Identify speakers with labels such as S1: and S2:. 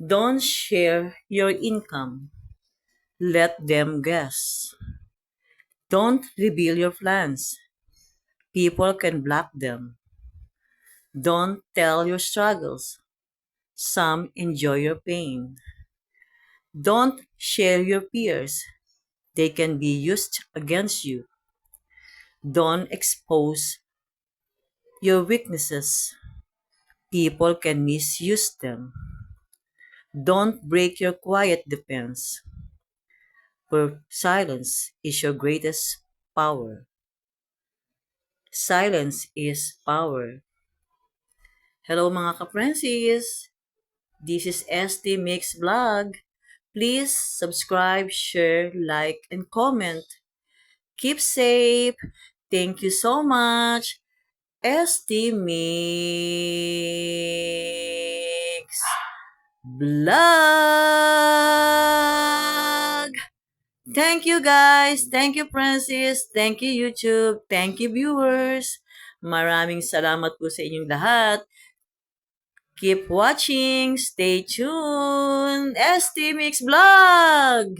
S1: Don't share your income. Let them guess. Don't reveal your plans. People can block them. Don't tell your struggles. Some enjoy your pain. Don't share your fears. They can be used against you. Don't expose your weaknesses. People can misuse them. Don't break your quiet defense. For silence is your greatest power. Silence is power. Hello mga ka-Francis! This is ST Mix Vlog. Please subscribe, share, like, and comment. Keep safe. Thank you so much. ST Mix Vlog. Thank you guys. Thank you Francis. Thank you YouTube. Thank you viewers. Maraming salamat po sa inyong lahat. Keep watching. Stay tuned. ST Mix Vlog.